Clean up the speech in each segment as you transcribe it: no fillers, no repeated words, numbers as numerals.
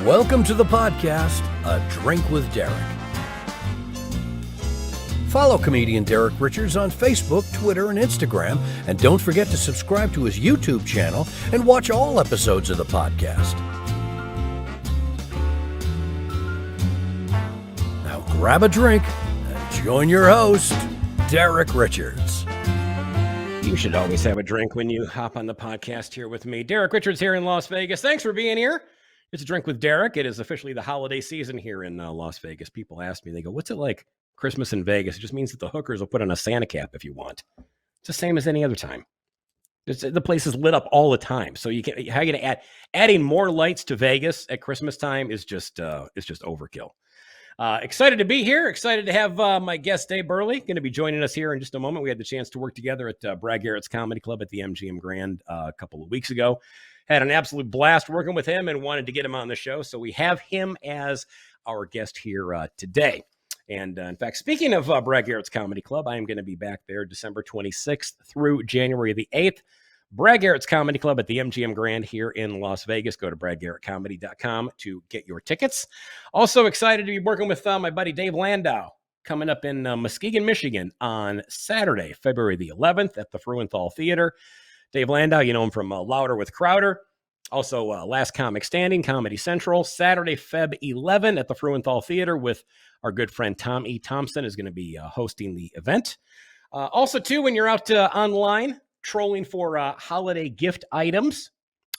Welcome to the podcast, A Drink with Derek. Follow comedian Derek Richards on Facebook, Twitter, and Instagram, and don't forget to subscribe to his YouTube channel and watch all episodes of the podcast. Now grab a drink and join your host, Derek Richards. You should always have a drink when you hop on the podcast here with me. Derek Richards here in Las Vegas. Thanks for being here. It's A Drink with Derek. It is officially the holiday season here in Las Vegas. People ask me, they go, what's it like Christmas in Vegas? It just means that the hookers will put on a Santa cap if you want. It's the same as any other time. The place is lit up all the time. So you can, how are you going to adding more lights to Vegas at Christmas time is just overkill. Excited to be here. Excited to have my guest, Dave Burleigh, going to be joining us here in just a moment. We had the chance to work together at Brad Garrett's Comedy Club at the MGM Grand a couple of weeks ago. Had an absolute blast working with him and wanted to get him on the show. So we have him as our guest here today. And in fact, speaking of Brad Garrett's Comedy Club, I am going to be back there December 26th through January the 8th. Brad Garrett's Comedy Club at the MGM Grand here in Las Vegas. Go to bradgarrettcomedy.com to get your tickets. Also excited to be working with my buddy Dave Landau coming up in Muskegon, Michigan on Saturday, February the 11th at the Fruenthal Theater. Dave Landau, you know him from Louder with Crowder. Also, Last Comic Standing, Comedy Central. Saturday, Feb 11 at the Fruenthal Theater with our good friend Tom E. Thompson is going to be hosting the event. Also, too, when you're out online trolling for holiday gift items,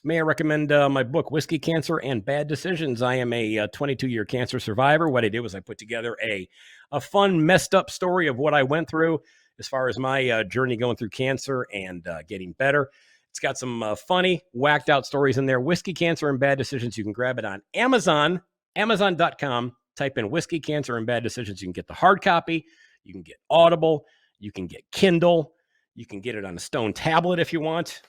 may I recommend my book, Whiskey, Cancer, and Bad Decisions. I am a 22-year cancer survivor. What I did was I put together a fun, messed up story of what I went through as far as my journey going through cancer and getting better. It's got some funny, whacked out stories in there. Whiskey, Cancer, and Bad Decisions. You can grab it on Amazon, amazon.com. Type in Whiskey, Cancer, and Bad Decisions. You can get the hard copy. You can get Audible. You can get Kindle. You can get it on a stone tablet if you want.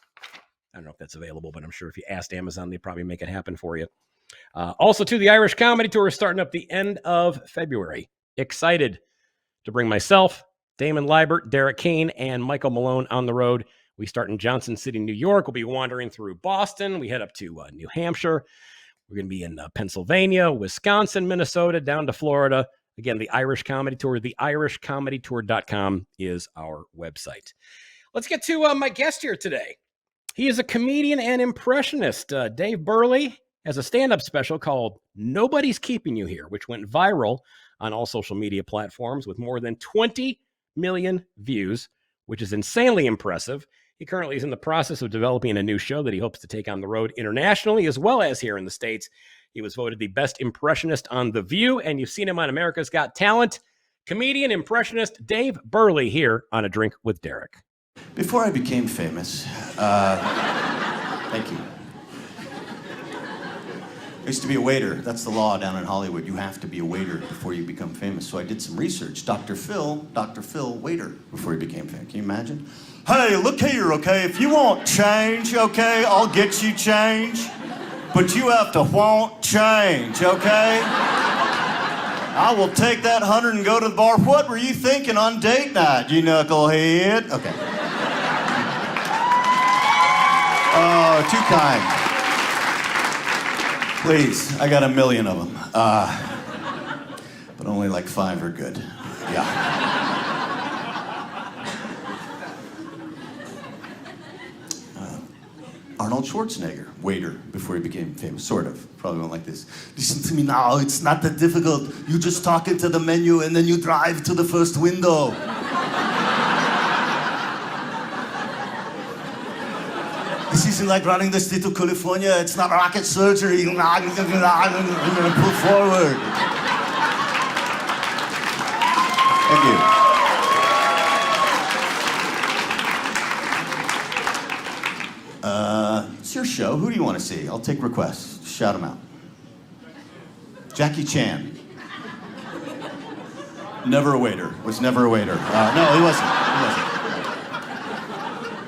I don't know if that's available, but I'm sure if you asked Amazon, they'd probably make it happen for you. Also, too, the Irish Comedy Tour is starting up the end of February. Excited to bring myself, Damon Liebert, Derek Kane, and Michael Malone on the road. We start in Johnson City, New York. We'll be wandering through Boston. We head up to New Hampshire. We're going to be in Pennsylvania, Wisconsin, Minnesota, down to Florida. Again, the Irish Comedy Tour, theirishcomedytour.com is our website. Let's get to my guest here today. He is a comedian and impressionist. Dave Burleigh has a stand-up special called Nobody's Keeping You Here, which went viral on all social media platforms with more than 20 million views, which is insanely impressive. He currently is in the process of developing a new show that he hopes to take on the road internationally as well as here in the States. He was voted the best impressionist on The View, and you've seen him on America's Got Talent. Comedian, impressionist Dave Burleigh here on A Drink with Derek. Before I became famous, thank you. I used to be a waiter. That's the law down in Hollywood. You have to be a waiter before you become famous. So I did some research. Dr. Phil, waiter, before he became famous. Can you imagine? Hey, look here, okay? If you want change, okay, I'll get you change. But you have to want change, okay? I will take that 100 and go to the bar. What were you thinking on date night, you knucklehead? Okay. Oh, too kind. Please, I got 1 million of them. But only like 5 are good. Yeah. Arnold Schwarzenegger, waiter, before he became famous, sort of. Probably went like this. Listen to me now, it's not that difficult. You just talk into the menu and then you drive to the first window. This isn't like running the state of California. It's not rocket surgery. I'm gonna pull forward. Thank you. It's your show. Who do you want to see? I'll take requests. Shout them out. Jackie Chan. Never a waiter. Was never a waiter. No, he wasn't.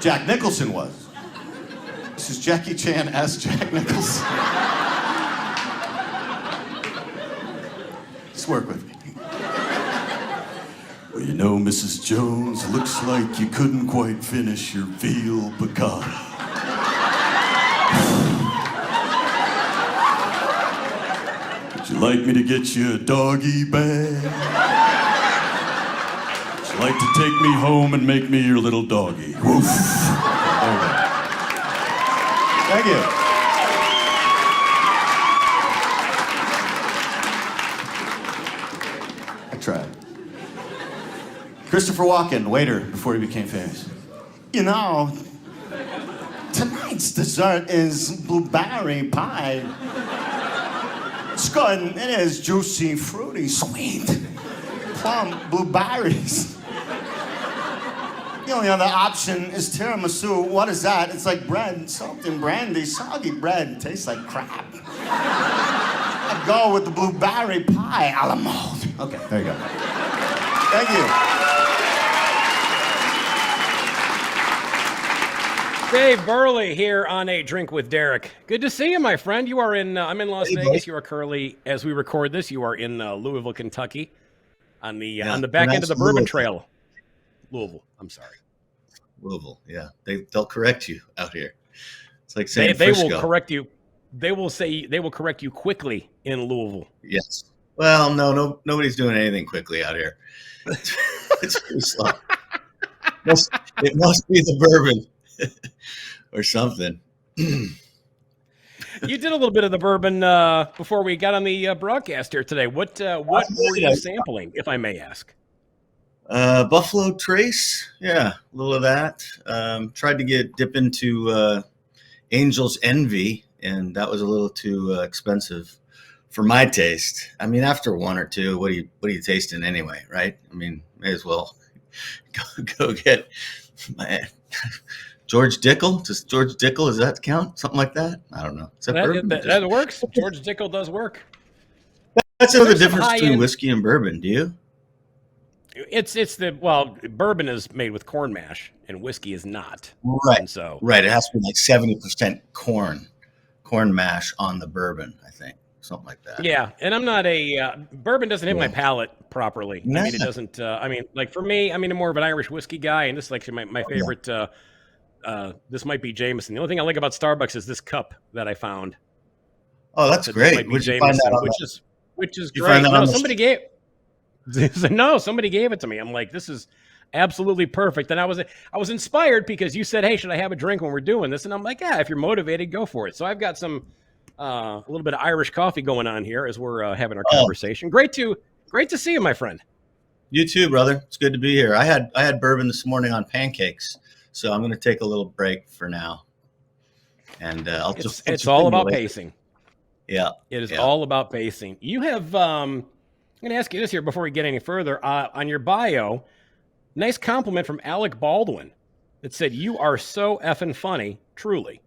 Jack Nicholson was. This is Jackie Chan as Jack Nicholson. Just work with me. Well, you know, Mrs. Jones, looks like you couldn't quite finish your veal piccata. like me to get you a doggy bag? Would you like to take me home and make me your little doggy? Woof. There we go. Thank you. I tried. Christopher Walken, waiter, before he became famous. You know, tonight's dessert is blueberry pie. It's good. It is juicy, fruity, sweet. Plum blueberries. The only other option is tiramisu. What is that? It's like bread soaked in brandy. Soggy bread. Tastes like crap. I'd go with the blueberry pie a la mode. Okay, there you go. Thank you. Dave Burleigh here on A Drink with Derek. Good to see you, my friend. You are in, I'm in Las Vegas. Buddy. You are currently, as we record this, you are in Louisville, Kentucky, on the back end of the Bourbon Trail. Louisville, I'm sorry. Louisville, yeah. They'll correct you out here. It's like saying they Frisco. will correct you. They will correct you quickly in Louisville. Yes. Well, no, nobody's doing anything quickly out here. It's pretty slow. It must be the bourbon or something. You did a little bit of the bourbon before we got on the broadcast here today. What were you sampling, if I may ask? Buffalo Trace, yeah, a little of that. Tried to dip into Angel's Envy, and that was a little too expensive for my taste. I mean, after one or two, what are you tasting anyway, right? I mean, may as well go get my George Dickel. Does George Dickel, does that count? Something like that? I don't know. Is that bourbon? That works. George Dickel does work. That's the difference between whiskey and bourbon. Do you? Bourbon is made with corn mash and whiskey is not. Right. And so right. It has to be like 70% corn mash on the bourbon, I think. Something like that. Yeah. And I'm not bourbon doesn't hit my palate properly. Nah. I mean, it doesn't, like for me, I'm more of an Irish whiskey guy, and this is actually my favorite, this might be Jameson. The only thing I like about Starbucks is this cup that I found. Oh, that's great. Where'd you find that which is great. Somebody gave it to me. I'm like, this is absolutely perfect. And I was inspired because you said, hey, should I have a drink when we're doing this? And I'm like, yeah, if you're motivated, go for it. So I've got some a little bit of Irish coffee going on here as we're having our conversation. Great to see you, my friend. You too, brother. It's good to be here. I had bourbon this morning on pancakes, so I'm going to take a little break for now. And it's all about pacing. Yeah, it is all about pacing. You have I'm going to ask you this here before we get any further. On your bio, nice compliment from Alec Baldwin that said, "You are so effing funny, truly."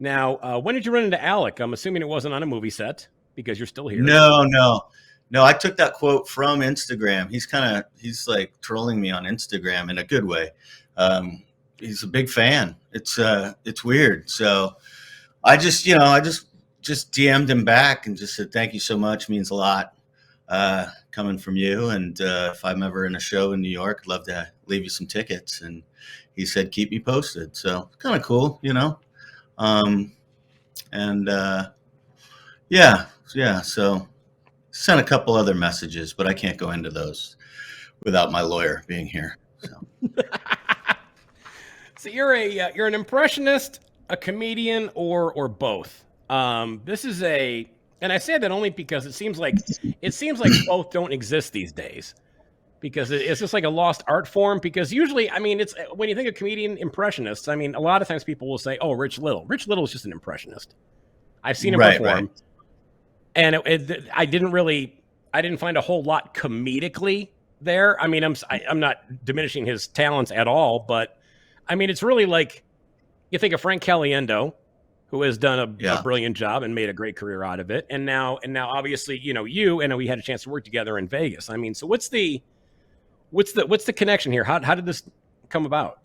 Now, when did you run into Alec? I'm assuming it wasn't on a movie set because you're still here. No. I took that quote from Instagram. He's like trolling me on Instagram in a good way. He's a big fan. It's weird. So I just DM'd him back and just said, thank you so much. Means a lot. Coming from you, and if I'm ever in a show in New York, I'd love to leave you some tickets. And he said, keep me posted. So kind of cool, so sent a couple other messages, but I can't go into those without my lawyer being here. So, so you're an impressionist, a comedian, or both. This is and I say that only because it seems like both don't exist these days, because it's just like a lost art form. Because usually, it's when you think of comedian impressionists, a lot of times people will say, "Oh, Rich Little." Rich Little is just an impressionist. I've seen him perform, and I didn't find a whole lot comedically there. I'm not diminishing his talents at all, but it's really like you think of Frank Caliendo, who has done a brilliant job and made a great career out of it. And now obviously, we had a chance to work together in Vegas. So what's the connection here? How did this come about?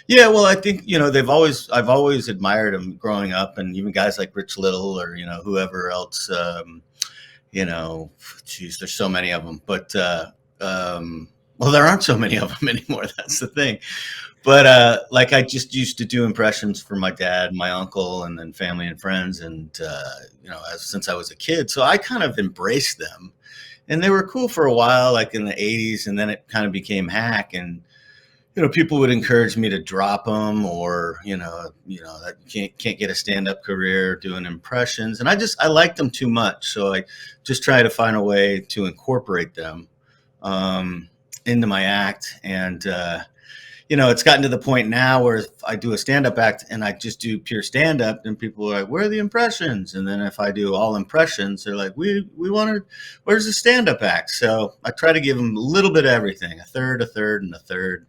Yeah, well, I think, I've always admired him growing up, and even guys like Rich Little or, whoever else, there's so many of them, but, there aren't so many of them anymore. That's the thing. But like I just used to do impressions for my dad, my uncle, and then family and friends, and since I was a kid, so I kind of embraced them, and they were cool for a while, like in the '80s, and then it kind of became hack, and people would encourage me to drop them, or that you can't get a stand-up career doing impressions, and I liked them too much, so I just try to find a way to incorporate them into my act, and it's gotten to the point now where if I do a stand-up act and I just do pure stand-up, then people are like, where are the impressions? And then if I do all impressions, they're like, we want to, where's the stand-up act? So I try to give them a little bit of everything, a third, and a third,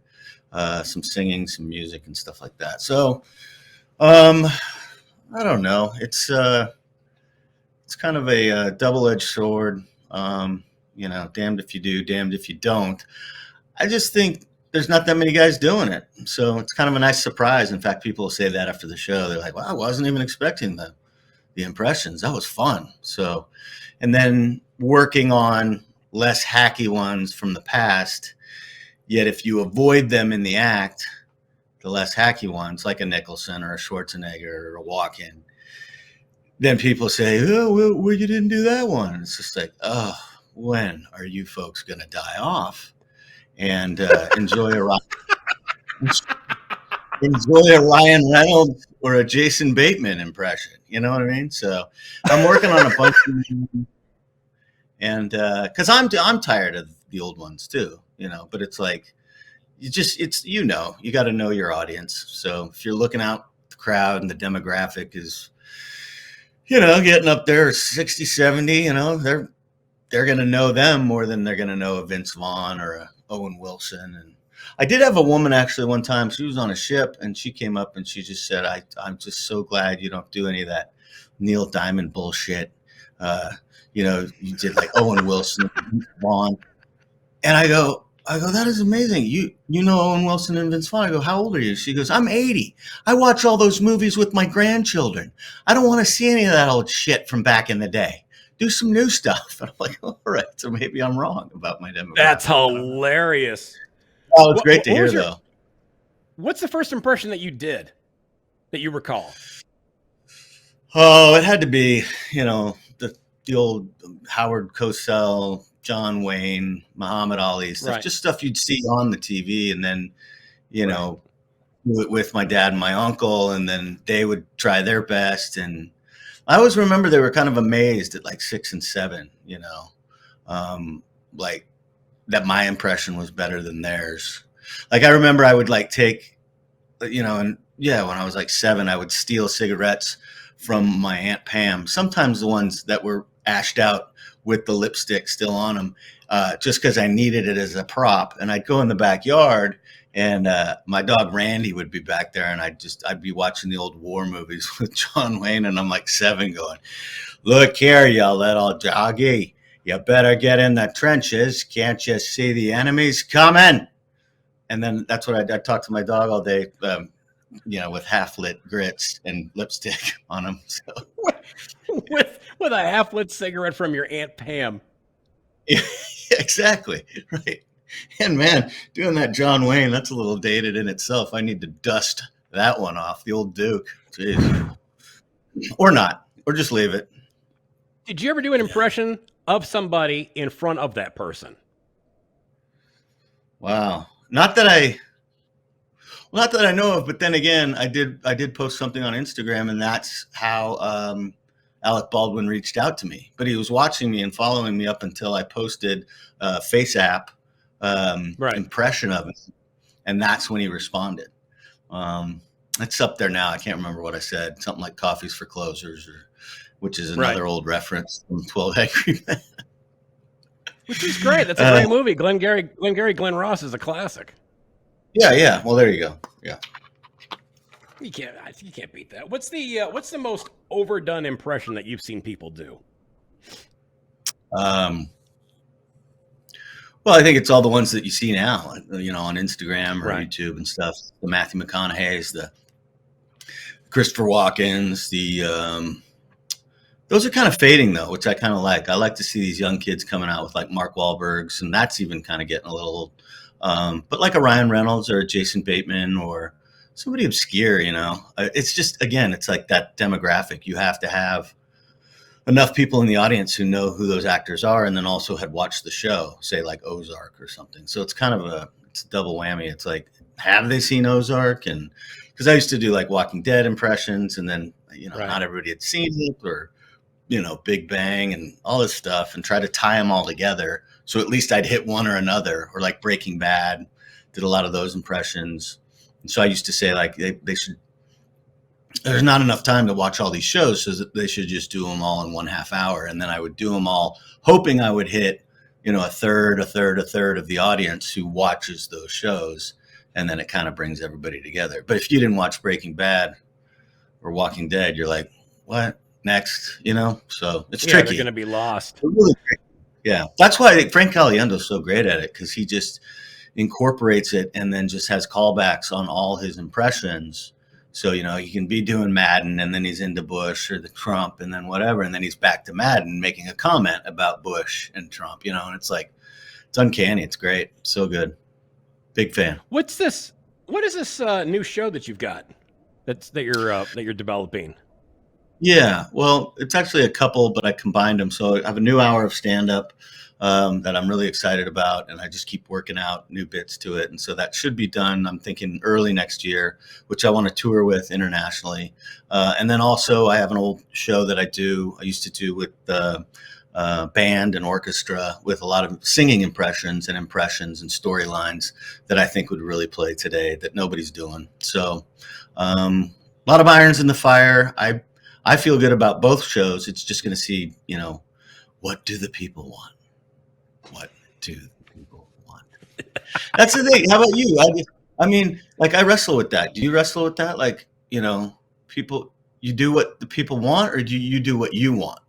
some singing, some music and stuff like that. So I don't know. It's kind of a double-edged sword. Damned if you do, damned if you don't. I just think there's not that many guys doing it. So it's kind of a nice surprise. In fact, people say that after the show. They're like, wow, I wasn't even expecting the impressions. That was fun. So, and then working on less hacky ones from the past, yet if you avoid them in the act, the less hacky ones, like a Nicholson or a Schwarzenegger or a Walken, then people say, oh, well, you didn't do that one. And it's just like, oh, when are you folks going to die off? And enjoy a Ryan Reynolds or a Jason Bateman impression. You know what I mean? So I'm working on a bunch of them, and because I'm tired of the old ones too. But it's like you got to know your audience. So if you're looking out the crowd and the demographic is getting up there 60, 70, they're going to know them more than they're going to know a Vince Vaughn or a Owen Wilson. And I did have a woman actually one time, she was on a ship and she came up and she just said, I'm just so glad you don't do any of that Neil Diamond bullshit. You did like Owen Wilson, Vaughn. And I go, that is amazing. You know Owen Wilson and Vince Vaughn. I go, how old are you? She goes, I'm 80. I watch all those movies with my grandchildren. I don't want to see any of that old shit from back in the day. Do some new stuff. And I'm like, all right, so maybe I'm wrong about my demographic. That's hilarious. Oh, it's great to hear, though. What's the first impression that you did that you recall? Oh, it had to be, the old Howard Cosell, John Wayne, Muhammad Ali stuff, right. Just stuff you'd see on the TV, and then, with my dad and my uncle, and then they would try their best, and I always remember they were kind of amazed at like 6 and 7, like that my impression was better than theirs. Like I remember I would like take, when I was like 7, I would steal cigarettes from my Aunt Pam. Sometimes the ones that were ashed out with the lipstick still on them, just because I needed it as a prop. And I'd go in the backyard, and my dog Randy would be back there, and I'd be watching the old war movies with John Wayne, and I'm like 7 going, look here, you little doggy, you better get in the trenches. Can't you see the enemies coming? And then that's what I'd talk to my dog all day, with half-lit grits and lipstick on them. So. with a half-lit cigarette from your Aunt Pam. Yeah, exactly, right. And man, doing that John Wayne, that's a little dated in itself. I need to dust that one off, the old Duke. Jeez. Or not, or just leave it. Did you ever do an impression of somebody in front of that person? Wow. Not that I know of, but then again, I did post something on Instagram, and that's how Alec Baldwin reached out to me. But he was watching me and following me up until I posted Face App impression of it, and that's when he responded. It's up there now. I can't remember what I said. Something like "Coffee's for Closers," which is another old reference from 12 Angry Men. Which is great. That's a great movie. Glenn Ross is a classic. Yeah. Well, there you go. Yeah. You can't beat that. What's the most overdone impression that you've seen people do? Well, I think it's all the ones that you see now, on Instagram or YouTube and stuff. The Matthew McConaughey's, the Christopher Walken's, those are kind of fading though, which I kind of like. I like to see these young kids coming out with like Mark Wahlberg's, and that's even kind of getting a little But like a Ryan Reynolds or a Jason Bateman or somebody obscure, it's just, again, it's like that demographic. You have to have enough people in the audience who know who those actors are and then also had watched the show, say like Ozark or something. So it's kind of it's a double whammy. It's like, have they seen Ozark? And because I used to do like Walking Dead impressions, and then, not everybody had seen it, or, Big Bang and all this stuff, and try to tie them all together. So at least I'd hit one or another, or like Breaking Bad, did a lot of those impressions. And so I used to say like they should, there's not enough time to watch all these shows, so that they should just do them all in 1/2 hour. And then I would do them all, hoping I would hit, a third of the audience who watches those shows. And then it kind of brings everybody together. But if you didn't watch Breaking Bad or Walking Dead, you're like, what next? So it's tricky. They're going to be lost. Really tricky. Yeah. That's why I think Frank Caliendo's so great at it, because he just incorporates it and then just has callbacks on all his impressions. So, he can be doing Madden, and then he's into Bush or the Trump, and then whatever. And then he's back to Madden making a comment about Bush and Trump, and it's like, it's uncanny. It's great. So good. Big fan. What is this new show that you've got that you're developing? Yeah, well, it's actually a couple, but I combined them. So I have a new hour of stand-up that I'm really excited about, and I just keep working out new bits to it. And so that should be done, I'm thinking, early next year, which I want to tour with internationally. And then also I have an old show that I used to do with the band and orchestra, with a lot of singing impressions and storylines that I think would really play today that nobody's doing. So a lot of irons in the fire. I feel good about both shows. It's just going to see, what do the people want? What do the people want? That's the thing. How about you? I mean, like, I wrestle with that. Do you wrestle with that? Like, people, you do what the people want, or do you do what you want?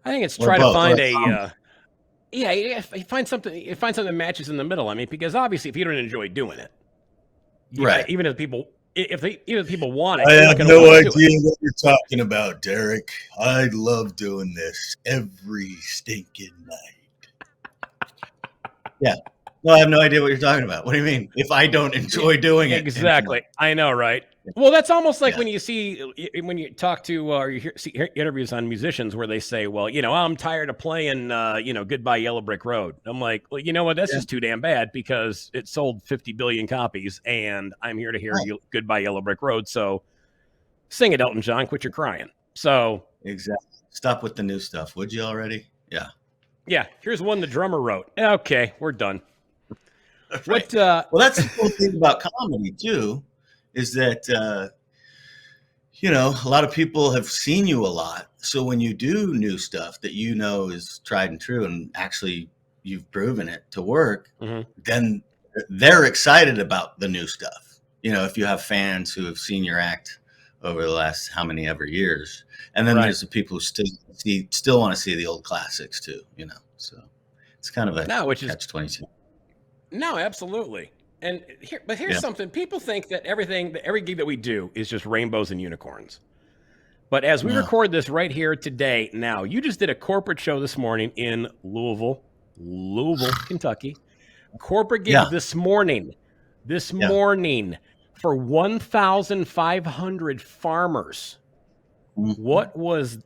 I think it's try to find you find something that matches in the middle. I mean, because obviously if you don't enjoy doing it, right. Even if people want it, I have no idea what you're talking about, Derek. I love doing this every stinking night. Yeah. No, I have no idea what you're talking about. What do you mean? If I don't enjoy doing it. Exactly. I know, right? Well, that's almost like when you talk to or you see interviews on musicians where they say, well, I'm tired of playing, Goodbye Yellow Brick Road. I'm like, well, you know what? That's just too damn bad, because it sold 50 billion copies, and I'm here to hear you Goodbye Yellow Brick Road. So sing it, Elton John. Quit your crying. So exactly. Stop with the new stuff. Would you already? Yeah. Yeah. Here's one the drummer wrote. Okay, we're done. Right. Well, that's the cool thing about comedy too, is that, a lot of people have seen you a lot. So when you do new stuff that is tried and true, and actually you've proven it to work, then they're excited about the new stuff. If you have fans who have seen your act over the last how many ever years. And then there's the people who still want to see the old classics too, So it's kind of a catch-22. No, absolutely. And here's something. People think that every gig that we do is just rainbows and unicorns. But as we record this right here today, now, you just did a corporate show this morning in Louisville, Kentucky. Corporate gig this morning for 1,500 farmers. Mm-hmm. What was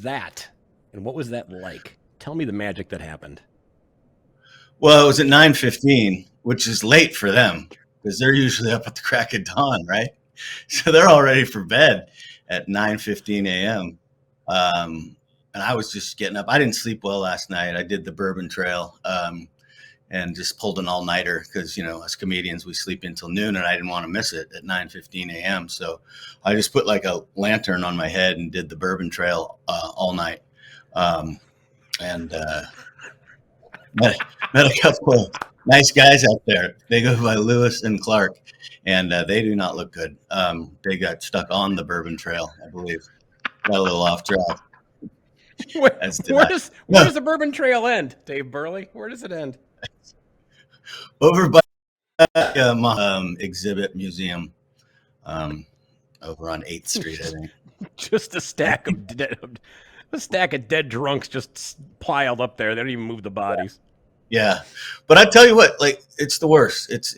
that? And what was that like? Tell me the magic that happened. Well, it was at 9:15, which is late for them because they're usually up at the crack of dawn, right? So they're all ready for bed at 9:15 a.m. And I was just getting up. I didn't sleep well last night. I did the Bourbon Trail and just pulled an all-nighter because, as comedians, we sleep until noon, and I didn't want to miss it at 9:15 a.m. So I just put like a lantern on my head and did the Bourbon Trail all night. Met a couple of nice guys out there. They go by Lewis and Clark, and they do not look good. They got stuck on the Bourbon Trail, I believe. Got a little off track. Where does the Bourbon Trail end, Dave Burleigh? Where does it end? Over by exhibit museum over on 8th Street, I think. Just a stack of dead drunks just piled up there. They don't even move the bodies. Yeah. But I tell you what, like, it's the worst. It's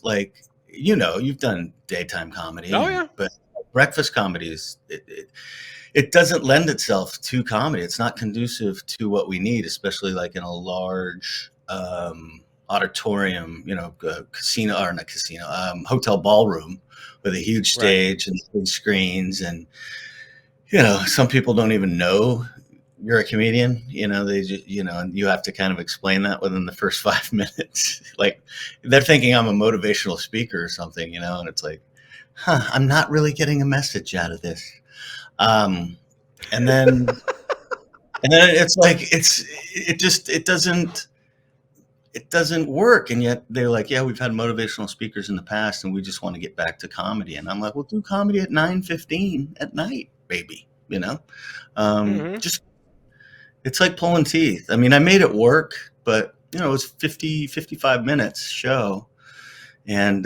like, you've done daytime comedy. Oh, yeah. But breakfast comedy it doesn't lend itself to comedy. It's not conducive to what we need, especially like in a large auditorium, casino, or not casino, hotel ballroom with a huge stage and big screens. And, some people don't even know you're a comedian, they just, and you have to kind of explain that within the first 5 minutes. Like, they're thinking I'm a motivational speaker or something, and it's like, I'm not really getting a message out of this. And then it's like, it doesn't work. And yet they're like, yeah, we've had motivational speakers in the past and we just want to get back to comedy. And I'm like, well, do comedy at 9:15 at night, baby, just, it's like pulling teeth. I mean, I made it work, but it was 55 minutes show. And,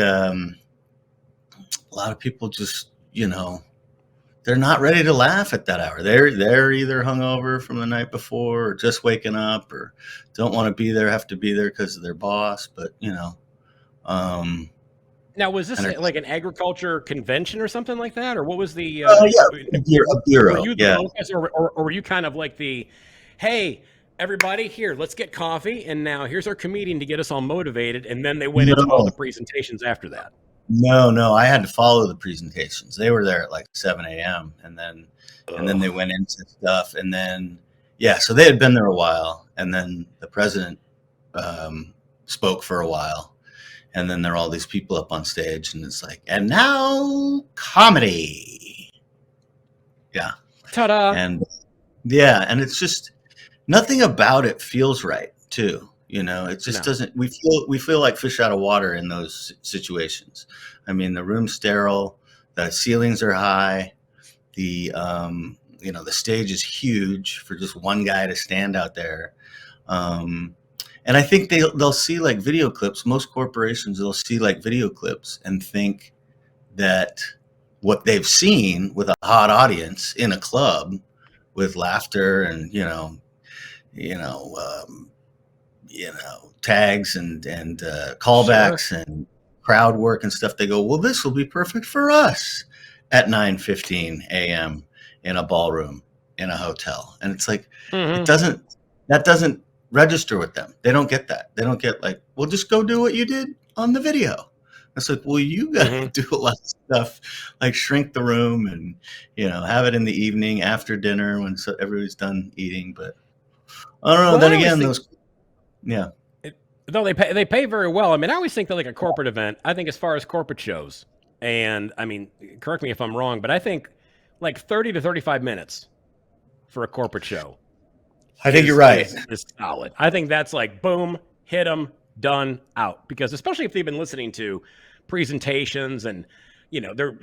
a lot of people just, they're not ready to laugh at that hour. They're either hungover from the night before or just waking up or don't want to be there, have to be there because of their boss. But, now, was this like an agriculture convention or something like that? Or what was the, a bureau. Were you the focus, or were you kind of like the, hey, everybody here, let's get coffee. And now here's our comedian to get us all motivated. And then they went into all the presentations after that. No, I had to follow the presentations. They were there at like 7 a.m. and then they went into stuff. And then, so they had been there a while. And then the president spoke for a while. And then there are all these people up on stage and it's like, and now comedy. Yeah. Ta-da. And and it's just, nothing about it feels right too. It just doesn't. We feel like fish out of water in those situations. I mean, the room's sterile, the ceilings are high, the the stage is huge for just one guy to stand out there, and I think they'll see like video clips. Most corporations, they'll see like video clips and think that what they've seen with a hot audience in a club with laughter and tags and callbacks and crowd work and stuff. They go, well, this will be perfect for us at 9:15 a.m. in a ballroom in a hotel. And it's like, that doesn't register with them. They don't get that. They don't get like, well, just go do what you did on the video. It's like, well, you got to do a lot of stuff like shrink the room and, have it in the evening after dinner when everybody's done eating. But I don't know. Then again, No, they pay very well. I mean, I always think that like a corporate event, I think as far as corporate shows, and I mean, correct me if I'm wrong, but I think like 30 to 35 minutes for a corporate show. I think you're right. Is solid. I think that's like, boom, hit them, done, out. Because especially if they've been listening to presentations and, they're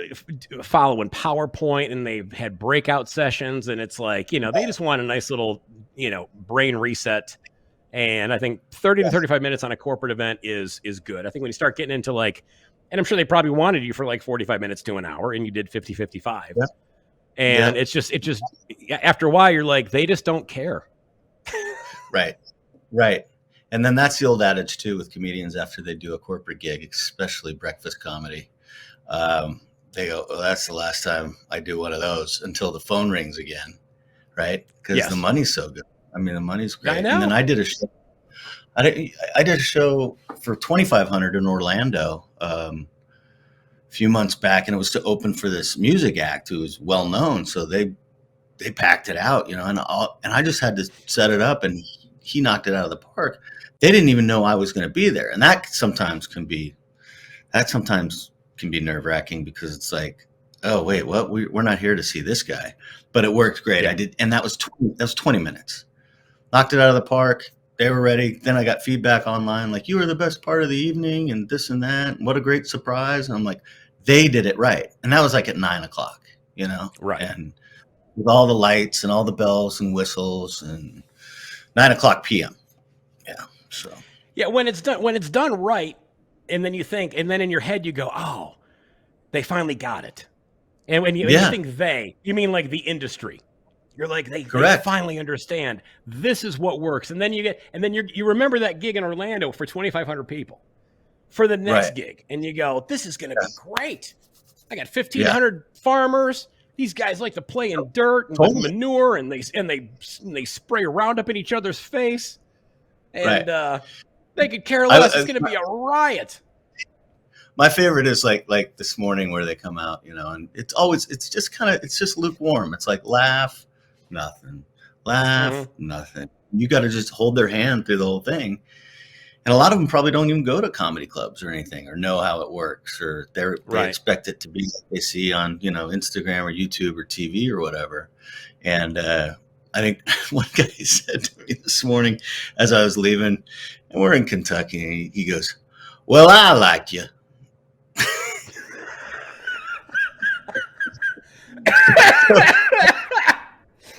following PowerPoint and they've had breakout sessions and it's like, they just want a nice little, brain reset. And I think 30 to 35 minutes on a corporate event is good. I think when you start getting into like, and I'm sure they probably wanted you for like 45 minutes to an hour and you did 50, 55. Yeah. And it just after a while, you're like, they just don't care. Right. And then that's the old adage too with comedians after they do a corporate gig, especially breakfast comedy. They go, well, that's the last time I do one of those until the phone rings again. Right. Because the money's so good. I mean, the money's great. And then I did a show. I did a show for 2,500 in Orlando a few months back, and it was to open for this music act who was well known. So they packed it out, and I just had to set it up, and he knocked it out of the park. They didn't even know I was going to be there, and that sometimes can be nerve-wracking because it's like, oh wait, what? We're not here to see this guy, but it worked great. I did, and that was 20 minutes. Knocked it out of the park. They were ready. Then I got feedback online, like, you were the best part of the evening and this and that. What a great surprise. And I'm like, they did it right. And that was like at 9:00, Right. And with all the lights and all the bells and whistles and 9:00 p.m. Yeah. So. Yeah. When it's done right. And then you think, and then in your head you go, oh, they finally got it. And when you think you mean like the industry. You're like, they Correct. finally understand this is what works. And then you remember that gig in Orlando for 2,500 people for the next gig. And you go, this is going to be great. I got 1,500 farmers. These guys like to play in dirt and with manure, and they spray Roundup in each other's face. And they could care less. It's going to be a riot. My favorite is like this morning where they come out, and it's just lukewarm. It's like laugh, nothing, laugh, nothing. You got to just hold their hand through the whole thing. And a lot of them probably don't even go to comedy clubs or anything, or know how it works, or they expect it to be like they see on, Instagram or YouTube or TV or whatever. And I think one guy said to me this morning as I was leaving, and we're in Kentucky, and he goes, "Well, I like you."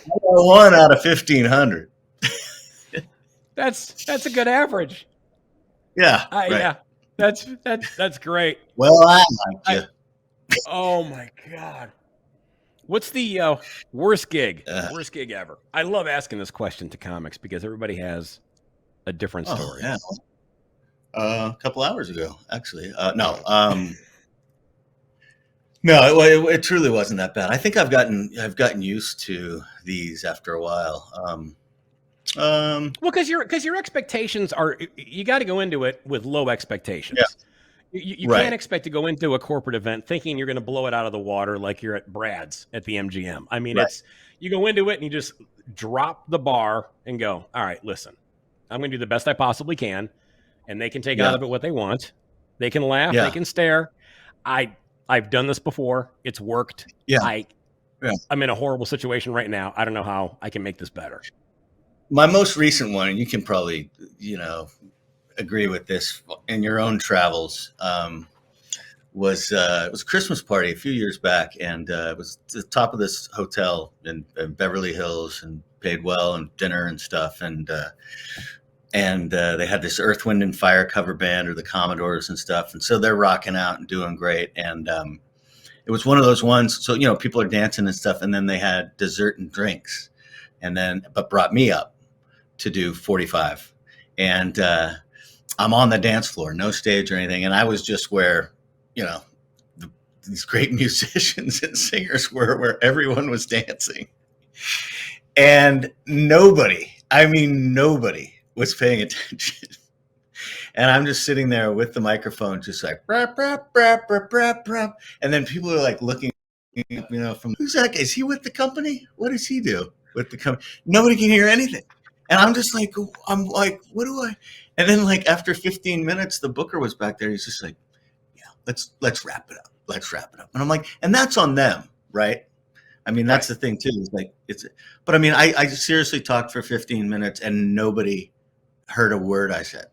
One out of 1,500. That's a good average. Yeah. Yeah. That's great. Well, I like you. Oh my God. What's the worst gig ever? I love asking this question to comics because everybody has a different story. Yeah. A couple hours ago, actually. No, it truly wasn't that bad. I think I've gotten used to these after a while. Well, because your expectations are, you got to go into it with low expectations. Yeah. You can't expect to go into a corporate event thinking you're going to blow it out of the water like you're at Brad's at the MGM. I mean, you go into it and you just drop the bar and go, all right, listen, I'm going to do the best I possibly can, and they can take out of it what they want. They can laugh, they can stare. I've done this before. It's worked. Yeah. I'm in a horrible situation right now. I don't know how I can make this better. My most recent one, and you can probably, agree with this in your own travels, was it was a Christmas party a few years back, and it was the top of this hotel in Beverly Hills, and paid well, and dinner and stuff, and they had this Earth, Wind, and Fire cover band, or the Commodores and stuff, and so they're rocking out and doing great, and it was one of those ones. So people are dancing and stuff, and then they had dessert and drinks, but brought me up to do 45, and I'm on the dance floor, no stage or anything, and I was just where these great musicians and singers were, where everyone was dancing, and nobody was paying attention. And I'm just sitting there with the microphone, just like brap, brap, brap, brap, brap, brap. And then people are like looking, from, who's that guy? Is he with the company? What does he do with the company? Nobody can hear anything. And I'm just like, what do I? And then like after 15 minutes, the booker was back there. He's just like, yeah, let's wrap it up. Let's wrap it up. And I'm like, and that's on them, right? I mean, that's the thing too. Is like but I mean, I seriously talked for 15 minutes and nobody heard a word I said.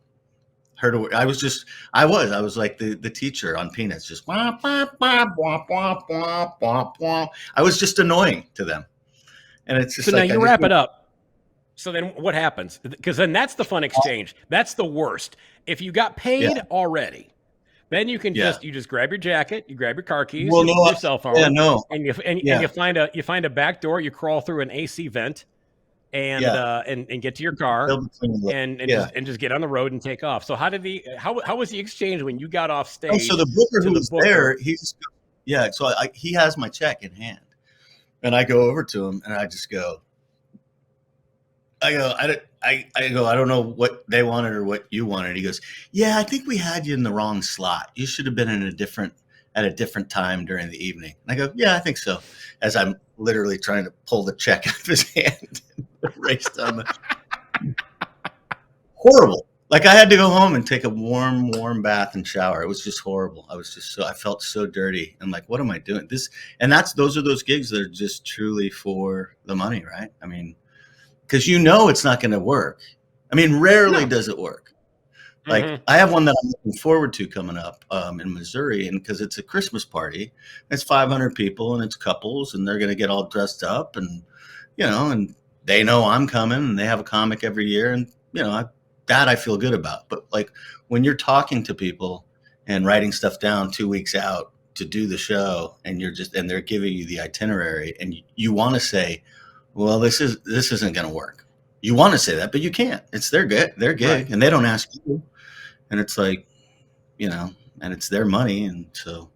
Heard a word. I was like the teacher on Peanuts, just wah, wah, wah, wah, wah, wah, wah, wah. I was just annoying to them. And it's just so now you wrap it up. So then what happens? Because then that's the fun exchange. That's the worst. If you got paid already, then you can you just grab your jacket, you grab your car keys, your cell phone, and you find a back door. You crawl through an AC vent, and get to your car, and just get on the road and take off. So how was the exchange when you got off stage? So the booker who was there, he has my check in hand, and I go over to him and I just go. I don't know what they wanted or what you wanted. He goes, yeah, I think we had you in the wrong slot. You should have been at a different time during the evening. And I go, yeah, I think so. As I'm literally trying to pull the check out of his hand and race down the horrible. Like I had to go home and take a warm bath and shower. It was just horrible. I felt so dirty and like, what am I doing? Those are those gigs that are just truly for the money, right? I mean, because it's not going to work. I mean, rarely does it work. Like I have one that I'm looking forward to coming up in Missouri, and because it's a Christmas party, it's 500 people and it's couples, and they're going to get all dressed up, and and they know I'm coming, and they have a comic every year, and that I feel good about. But like when you're talking to people and writing stuff down 2 weeks out to do the show, and they're giving you the itinerary, and you want to say, well, this isn't going to work. You want to say that, but you can't. It's their gig, Right. and they don't ask you. And it's like, and it's their money, and so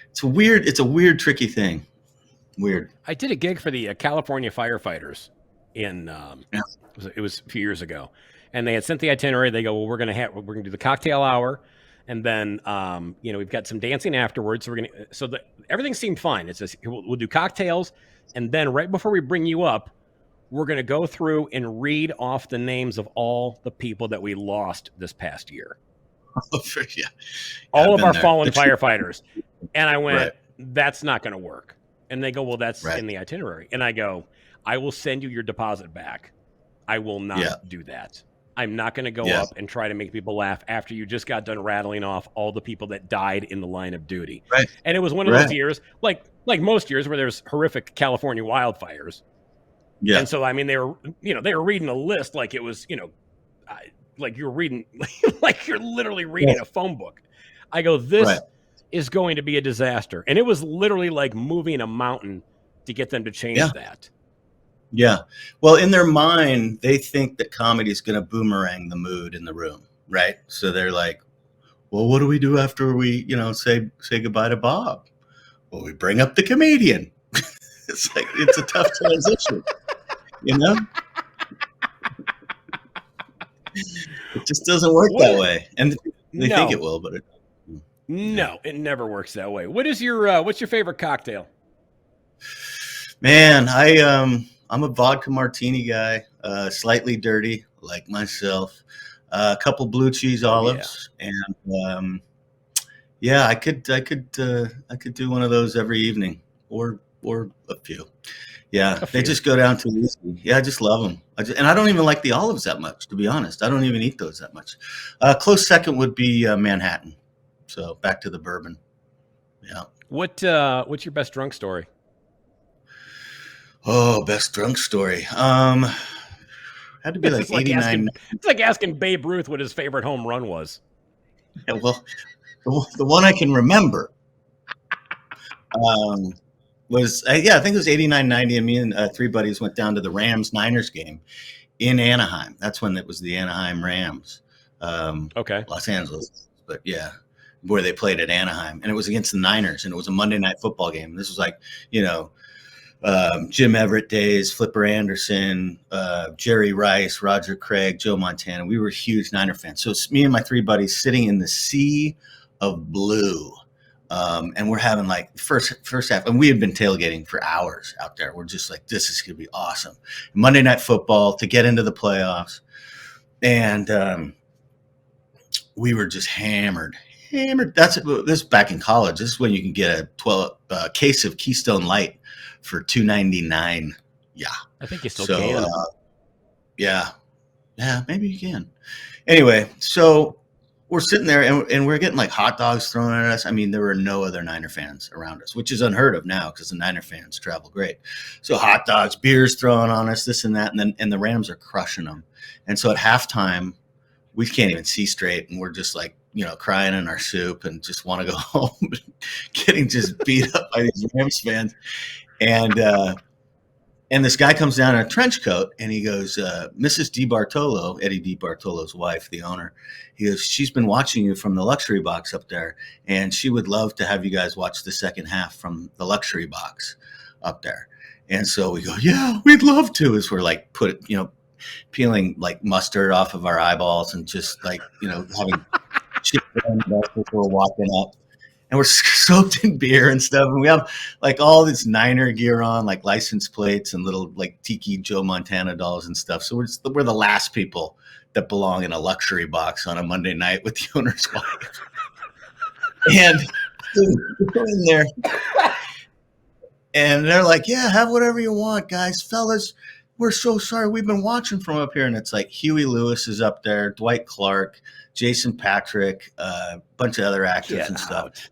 it's a weird, tricky thing. Weird. I did a gig for the California firefighters in Yeah. it was a few years ago, and they had sent the itinerary. They go, well, we're gonna do the cocktail hour, and then we've got some dancing afterwards. So everything seemed fine. It says we'll do cocktails, and then right before we bring you up, we're gonna go through and read off the names of all the people that we lost this past year. Yeah. All I've of been our there. fallen firefighters. And I went, Right. that's not going to work. And they go, well, that's Right. in the itinerary. And I go, I will send you your deposit back. I will not do that. I'm not going to go up and try to make people laugh after you just got done rattling off all the people that died in the line of duty. Right. And it was one of those years, like most years where there's horrific California wildfires. Yeah. And so, I mean, they were reading a list like it was, like you're reading, like you're literally reading a phone book. I go, this is going to be a disaster. And it was literally like moving a mountain to get them to change that. Yeah. Well, in their mind, they think that comedy is going to boomerang the mood in the room, right? So they're like, well, what do we do after we, say goodbye to Bob? Well, we bring up the comedian. It's like, it's a tough transition, It just doesn't work that way. And they think it will, but no, it never works that way. What's your favorite cocktail? Man, I'm a vodka martini guy, slightly dirty, like myself. A couple blue cheese olives, and I could do one of those every evening, or a few. Yeah, they just go down too easy. Yeah, I just love them. And I don't even like the olives that much, to be honest. I don't even eat those that much. Close second would be Manhattan. So back to the bourbon. Yeah. What's your best drunk story? Oh, best drunk story. Had to be like 89. It's like asking Babe Ruth what his favorite home run was. Yeah, well, the one I can remember was, I think it was 89-90, and me and three buddies went down to the Rams-Niners game in Anaheim. That's when it was the Anaheim Rams. Los Angeles, but yeah, where they played at Anaheim. And it was against the Niners, and it was a Monday night football game. This was like, Jim Everett days, Flipper Anderson, Jerry Rice, Roger Craig, Joe Montana. We were huge Niner fans. So it's me and my three buddies sitting in the sea of blue. And we're having like first half, and we had been tailgating for hours out there. We're just like, this is going to be awesome. Monday night football to get into the playoffs. And we were just hammered. This is back in college. This is when you can get a 12 case of Keystone Light for $2.99. Yeah. I think you still can. Yeah, maybe you can. Anyway, so we're sitting there and we're getting like hot dogs thrown at us. I mean, there were no other Niner fans around us, which is unheard of now because the Niner fans travel great. So hot dogs, beers thrown on us, this and that, and the Rams are crushing them. And so at halftime, we can't even see straight, and we're just like, crying in our soup and just want to go home, getting just beat up by these Rams fans. And this guy comes down in a trench coat, and he goes, Mrs. DiBartolo, Eddie DiBartolo's wife, the owner, he goes, she's been watching you from the luxury box up there, and she would love to have you guys watch the second half from the luxury box up there. And so we go, yeah, we'd love to, as we're like peeling like mustard off of our eyeballs and just like, having shit before walking up. And we're soaked in beer and stuff. And we have like all this Niner gear on, like license plates and little like tiki Joe Montana dolls and stuff. So we're the last people that belong in a luxury box on a Monday night with the owner's wife. And we're in there. And they're like, yeah, have whatever you want, guys. Fellas, we're so sorry. We've been watching from up here. And it's like Huey Lewis is up there, Dwight Clark, Jason Patrick, a bunch of other actors and stuff.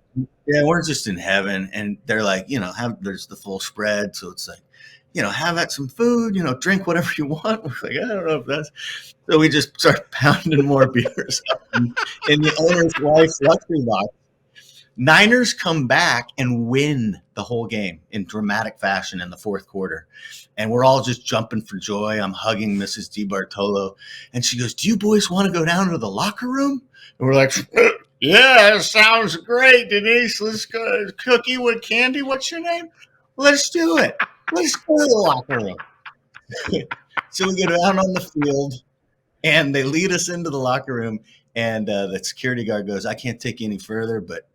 Yeah, we're just in heaven. And they're like, there's the full spread. So it's like, have at some food, drink whatever you want. We're like, I don't know if that's. So we just start pounding more beers in the owner's wife's luxury box. Niners come back and win the whole game in dramatic fashion in the fourth quarter. And we're all just jumping for joy. I'm hugging Mrs. DiBartolo. And she goes, do you boys want to go down to the locker room? And we're like, yeah, sounds great, Denise. Let's go. Cookie with candy. What's your name? Let's do it. Let's go to the locker room. So we go down on the field, and they lead us into the locker room. And the security guard goes, I can't take you any further, but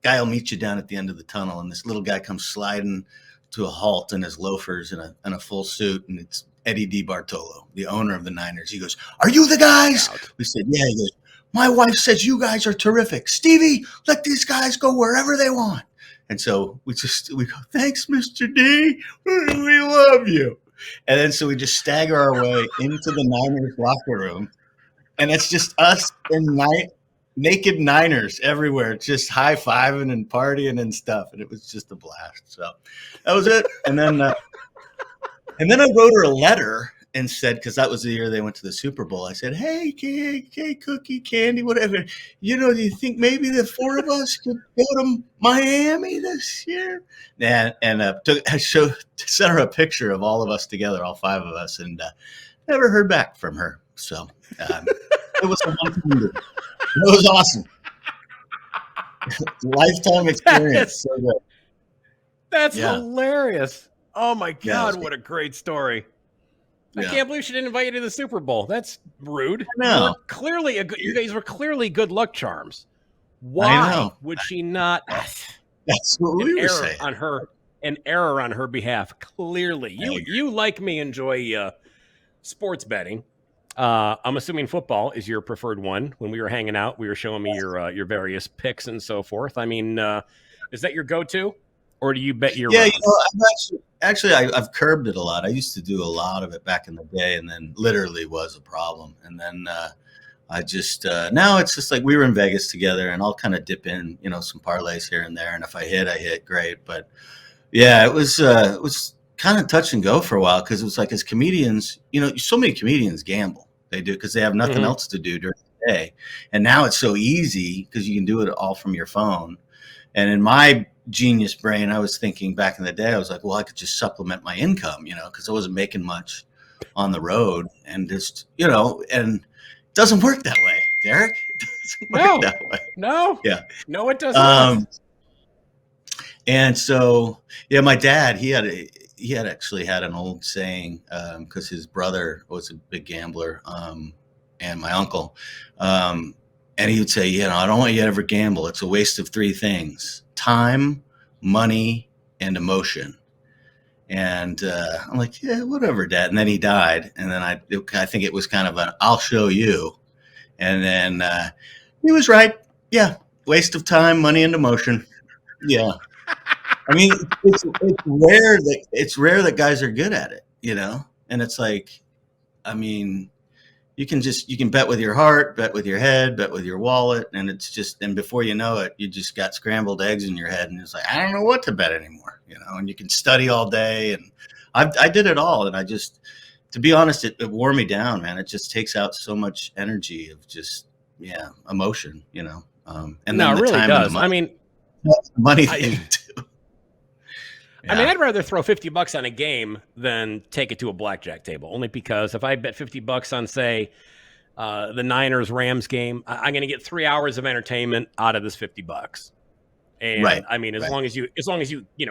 guy will meet you down at the end of the tunnel. And this little guy comes sliding to a halt in his loafers and a full suit. And it's Eddie DiBartolo, the owner of the Niners. He goes, are you the guys? We said, yeah. He goes, my wife says you guys are terrific. Stevie, let these guys go wherever they want. And so we go, thanks, Mr. D. We love you. And then so we just stagger our way into the Niners locker room. And it's just us and naked Niners everywhere, just high-fiving and partying and stuff. And it was just a blast. So that was it. And then I wrote her a letter and said, because that was the year they went to the Super Bowl, I said, hey, Cookie, Candy, whatever, do you think maybe the four of us could go to Miami this year? And I sent her a picture of all of us together, all five of us, and never heard back from her. So it was a it was awesome. Lifetime experience. So good. That's hilarious. Oh my God, Yeah, what a great story. I Yeah. can't believe she didn't invite you to the Super Bowl. That's rude. No. You guys were clearly good luck charms. I Why know. would she not That's what we were saying. an error on her behalf? Clearly. You like me enjoy sports betting. I'm assuming football is your preferred one. When we were hanging out, we were showing me your various picks and so forth. I mean, is that your go-to, or do you bet your Yeah, rounds? I've curbed it a lot. I used to do a lot of it back in the day, and then literally was a problem. And then I just now it's just like we were in Vegas together, and I'll kind of dip in, some parlays here and there, and if I hit, great. But yeah, it was kind of touch and go for a while because it was like as comedians, so many comedians gamble. They do because they have nothing else to do during the day, and now it's so easy because you can do it all from your phone. And in my genius brain, I was thinking back in the day, I was like, well, I could just supplement my income, because I wasn't making much on the road, and just, and it doesn't work that way, Derek. It doesn't work that way. No. Yeah. No, it doesn't. And so, yeah, my dad, he had actually had an old saying, because his brother was a big gambler, and my uncle, and he would say, I don't want you to ever gamble. It's a waste of three things: time, money, and emotion. And I'm like, yeah, whatever, Dad. And then he died. And then I think it was kind of an, I'll show you. And then he was right. Yeah. Waste of time, money, and emotion. Yeah. I mean, it's rare that guys are good at it, and it's like, I mean, you can bet with your heart, bet with your head, bet with your wallet. And and before you know it, you just got scrambled eggs in your head. And it's like, I don't know what to bet anymore, and you can study all day. And I did it all. And to be honest, it wore me down, man. It just takes out so much energy of just, emotion, and No, then it really time does. and the I mean, money thing too. I mean, I'd rather throw $50 on a game than take it to a blackjack table. Only because if I bet $50 on, say, the Niners-Rams game, I'm going to get 3 hours of entertainment out of this $50. And Right. I mean, as long as you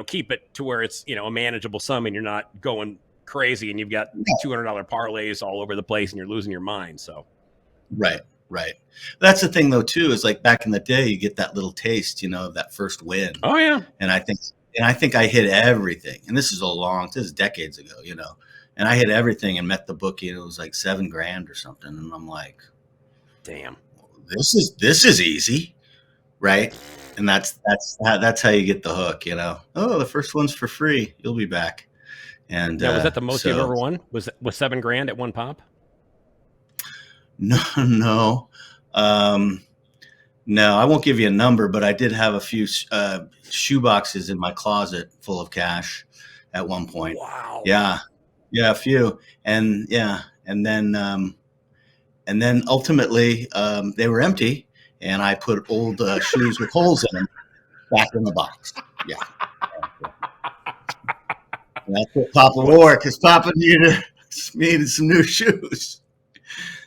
keep it to where it's a manageable sum and you're not going crazy and you've got $200 parlays all over the place and you're losing your mind. So, Right. That's the thing, though, too, is like back in the day, you get that little taste, of that first win. oh yeah, And I think I hit everything. And this is decades ago, and I hit everything and met the bookie, and it was like $7,000 or something. And I'm like, damn. this is easy. Right. And that's how you get the hook, Oh, the first one's for free. You'll be back. And Now, was that the most you've ever won? Was $7,000 at one pop? No. No, I won't give you a number, but I did have a few shoeboxes in my closet full of cash at one point. Wow. Yeah, a few, and then ultimately they were empty, and I put old shoes with holes in them back in the box. Yeah. And that's what Papa wore, because Papa needed some new shoes.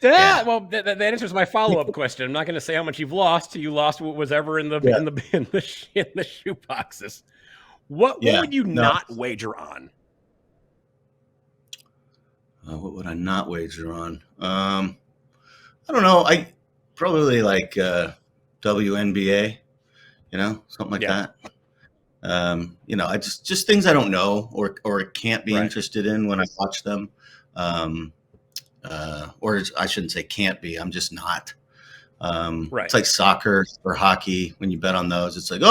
Yeah. Well, that answers my follow-up question. I'm not going to say how much you've lost. You lost what was ever in the shoe boxes. What would you not wager on? What would I not wager on? I don't know. I probably like WNBA, something like that. I just things I don't know or can't be interested in when I watch them. Or I shouldn't say can't be. I'm just not. It's like soccer or hockey. When you bet on those, it's like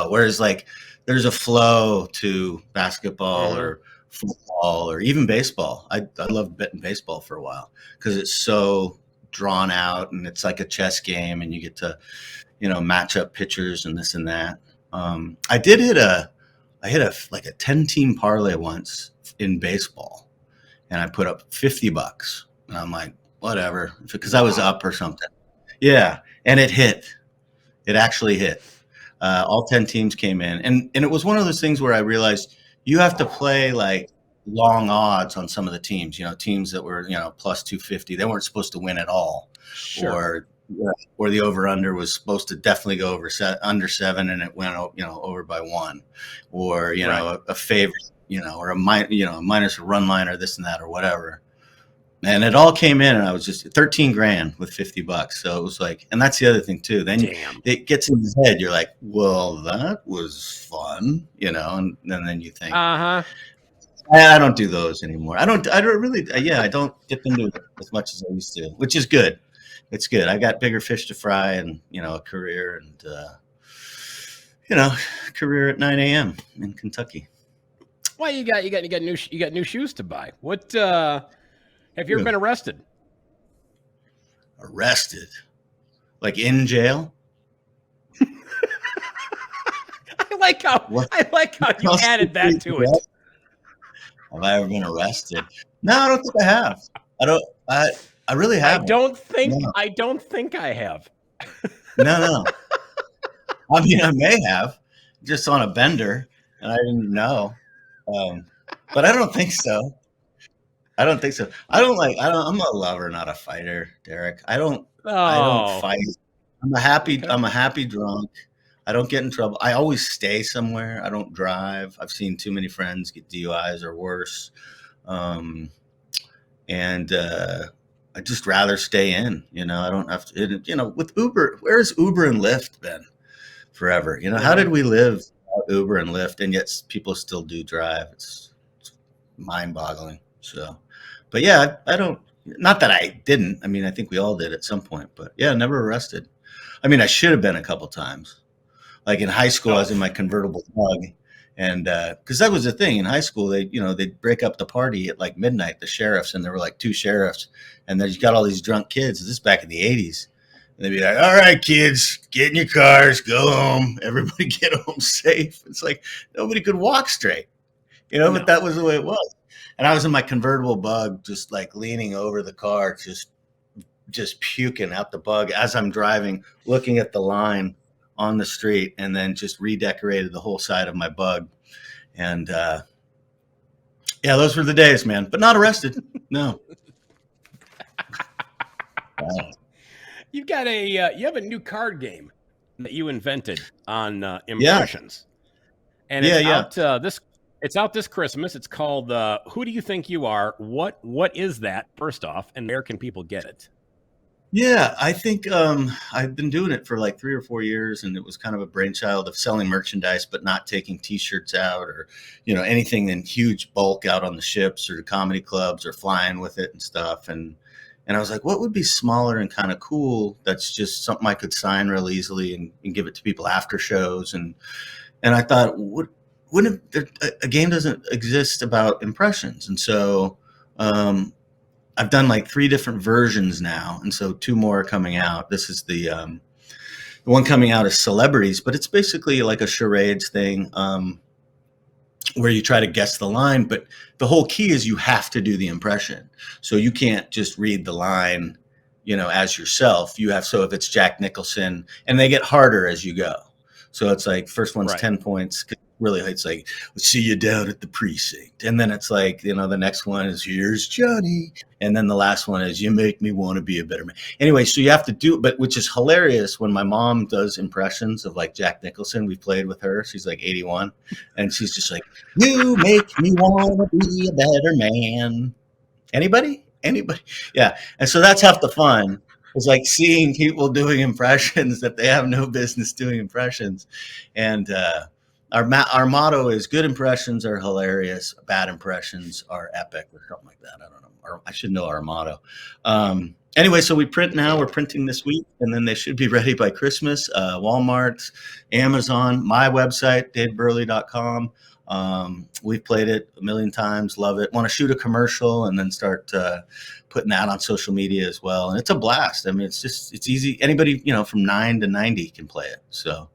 whereas like there's a flow to basketball or football or even baseball. I loved betting baseball for a while because it's so drawn out and it's like a chess game and you get to, match up pitchers and this and that. I hit a 10-team parlay once in baseball and I put up $50 and I'm like, whatever, because I was up or something. Yeah. And it hit. It actually hit. All 10 teams came in and it was one of those things where I realized you have to play like long odds on some of the teams, teams that were, plus 250. They weren't supposed to win at all. Sure. Or the over under was supposed to definitely go under 7 and it went, over by 1, or, a favorite, or a minus a run line or this and that or whatever. And it all came in and I was just $13,000 with $50. So it was like, and that's the other thing too. Then it gets in your head. You're like, well, that was fun, and then you think, I don't do those anymore. I don't really, I don't dip into it as much as I used to, which is good. It's good. I got bigger fish to fry and, a career and, career at 9 a.m. in Kentucky. Well, you got new shoes to buy. What, have you ever been arrested? Arrested? Like in jail? I like how you added that to it. Have I ever been arrested? No, I don't think I have. I really haven't. I don't think I have. No. I mean, I may have, just on a bender, and I didn't know. But I don't think so. I'm a lover, not a fighter, Derek. I don't fight. I'm a happy drunk. I don't get in trouble. I always stay somewhere. I don't drive. I've seen too many friends get DUIs or worse. I just rather stay in, I don't have to, with Uber, where's Uber and Lyft been forever? How did we live without Uber and Lyft and yet people still do drive? It's mind boggling. So, but yeah, I don't, not that I didn't. I mean, I think we all did at some point, but yeah, never arrested. I mean, I should have been a couple times. Like in high school, I was in my convertible Bug. And because that was the thing in high school, they'd break up the party at like midnight, the sheriffs, and there were like 2 sheriffs, and then you got all these drunk kids. This is back in the 80s. And they'd be like, all right, kids, get in your cars, go home. Everybody get home safe. It's like nobody could walk straight, but that was the way it was. And I was in my convertible Bug, just like leaning over the car, just puking out the Bug as I'm driving, looking at the line on the street, and then just redecorated the whole side of my Bug. And those were the days, man, but not arrested. No. You have a new card game that you invented on impressions. And it's out this Christmas. It's called Who Do You Think You Are? What is that, first off, and where can people get it? Yeah, I think I've been doing it for like 3 or 4 years, and it was kind of a brainchild of selling merchandise, but not taking T-shirts out or, anything in huge bulk out on the ships or comedy clubs or flying with it and stuff. And I was like, what would be smaller and kind of cool? That's just something I could sign real easily and give it to people after shows. And I thought, a game doesn't exist about impressions, and so. I've done like 3 different versions now, and so 2 more are coming out. This is the one coming out is celebrities, but it's basically like a charades thing where you try to guess the line, but the whole key is you have to do the impression. So you can't just read the line, as yourself. You have, so if it's Jack Nicholson, and they get harder as you go. So it's like first one's Right. 10 points. Really, it's like, let's see you down at the precinct. And then it's like, the next one is, here's Johnny. And then the last one is, you make me want to be a better man. Anyway, so you have to do, but which is hilarious when my mom does impressions of like Jack Nicholson. We played with her. She's like 81. And she's just like, you make me want to be a better man. Anybody? Yeah. And so that's half the fun. It's like seeing people doing impressions that they have no business doing impressions. And our motto is, good impressions are hilarious, bad impressions are epic, or something like that. I don't know. Or I should know our motto. Anyway, so we print now. We're printing this week, and then they should be ready by Christmas. Walmart, Amazon, my website, daveburleigh.com. We've played it a million times, love it. Want to shoot a commercial and then start putting that on social media as well. And it's a blast. I mean, it's easy. Anybody, from 9 to 90 can play it. So,